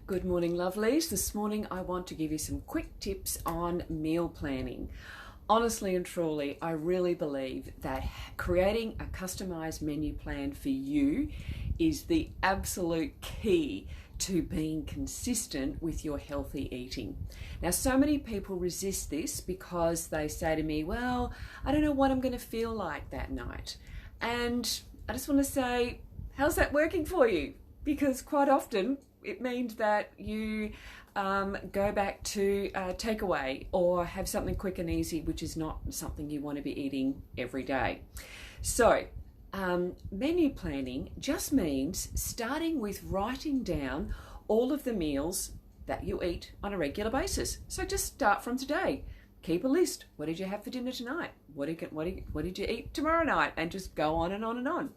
Good morning, lovelies. This morning I want to give you some quick tips on meal planning. Honestly and truly, I really believe that creating a customized menu plan for you is the absolute key to being consistent with your healthy eating. Now, so many people resist this because they say to me, well, I don't know what I'm going to feel like that night. And I just want to say, how's that working for you? Because quite often it means that you go back to takeaway or have something quick and easy, which is not something you want to be eating every day. So menu planning just means starting with writing down all of the meals that you eat on a regular basis. So just start from today. Keep a list. What did you have for dinner tonight? What did you eat tomorrow night? And just go on and on and on.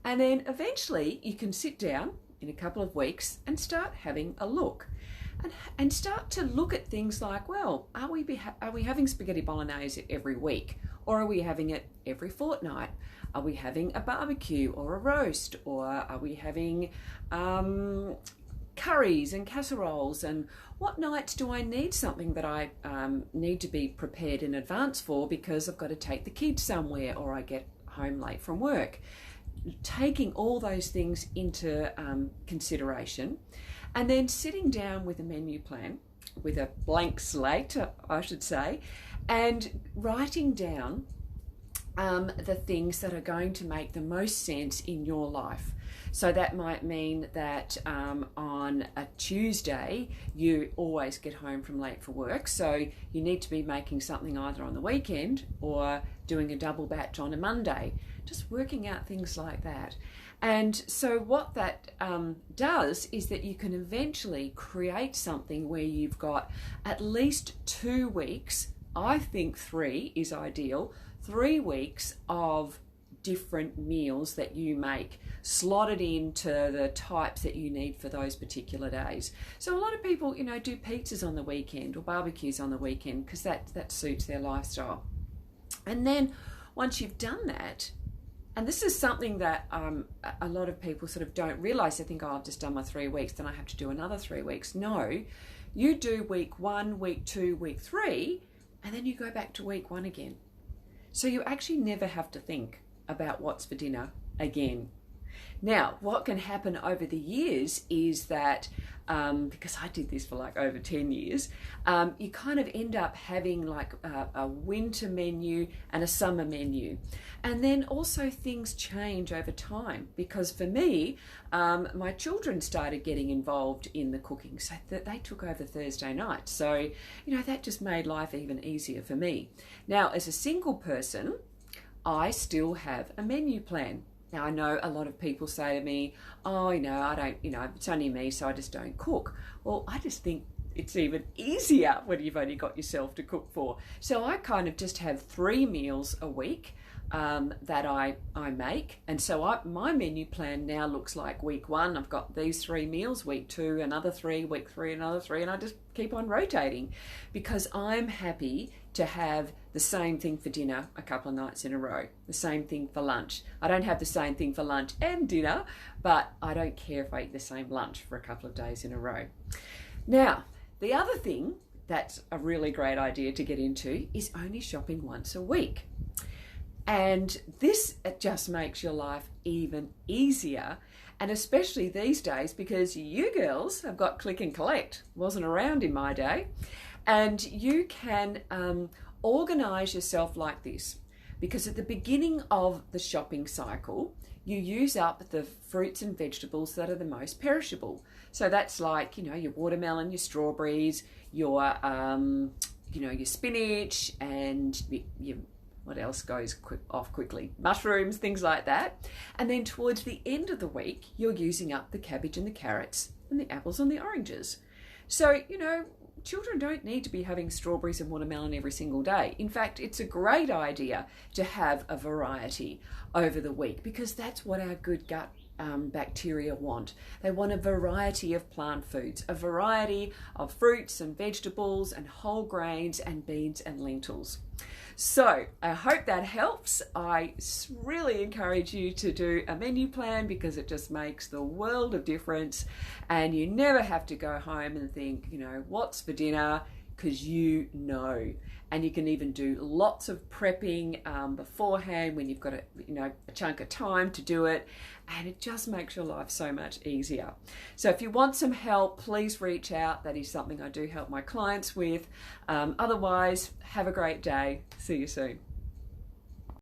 And then eventually you can sit down in a couple of weeks and start having a look. And start to look at things like, well, are we having spaghetti bolognese every week? Or are we having it every fortnight? Are we having a barbecue or a roast? Or are we having curries and casseroles? And what nights do I need something that I need to be prepared in advance for because I've got to take the kids somewhere or I get home late from work? Taking all those things into consideration and then sitting down with a menu plan, with a blank slate, I should say, and writing down the things that are going to make the most sense in your life. So that might mean that on a Tuesday, you always get home from late for work. So you need to be making something either on the weekend or doing a double batch on a Monday. Just working out things like that. And so what that does is that you can eventually create something where you've got at least 2 weeks, I think 3 is ideal, 3 weeks of different meals that you make slotted into the types that you need for those particular days. So a lot of people, do pizzas on the weekend or barbecues on the weekend because that suits their lifestyle. And then once you've done that, and this is something that a lot of people sort of don't realize. They think, oh, I've just done my 3 weeks, then I have to do another 3 weeks. No, you do week 1, week 2, week 3, and then you go back to week 1 again. So you actually never have to think about what's for dinner again. Now, what can happen over the years is that, because I did this for like over 10 years, you kind of end up having like a winter menu and a summer menu. And then also things change over time because for me, my children started getting involved in the cooking, so that they took over Thursday night. So, that just made life even easier for me. Now, as a single person, I still have a menu plan. Now, I know a lot of people say to me, oh, I don't, it's only me, so I just don't cook. Well, I just think it's even easier when you've only got yourself to cook for. So I kind of just have 3 meals a week that I make. And so my menu plan now looks like week 1, I've got these 3 meals, week 2, another 3, week 3, another 3, and I just keep on rotating because I'm happy to have the same thing for dinner a couple of nights in a row, the same thing for lunch. I don't have the same thing for lunch and dinner, but I don't care if I eat the same lunch for a couple of days in a row. Now, the other thing that's a really great idea to get into is only shopping once a week. And this just makes your life even easier, and especially these days because you girls have got click and collect. Wasn't around in my day. And you can organize yourself like this because at the beginning of the shopping cycle, you use up the fruits and vegetables that are the most perishable. So that's like, your watermelon, your strawberries, your spinach and your what else goes off quickly? Mushrooms, things like that. And then towards the end of the week, you're using up the cabbage and the carrots and the apples and the oranges. So, children don't need to be having strawberries and watermelon every single day. In fact, it's a great idea to have a variety over the week because that's what our good gut bacteria want. They want a variety of plant foods, a variety of fruits and vegetables and whole grains and beans and lentils. So I hope that helps. I really encourage you to do a menu plan because it just makes the world of difference, and you never have to go home and think, what's for dinner, because and you can even do lots of prepping beforehand when you've got a chunk of time to do it, and it just makes your life so much easier. So if you want some help, please reach out. That is something I do help my clients with. Otherwise, have a great day. See you soon.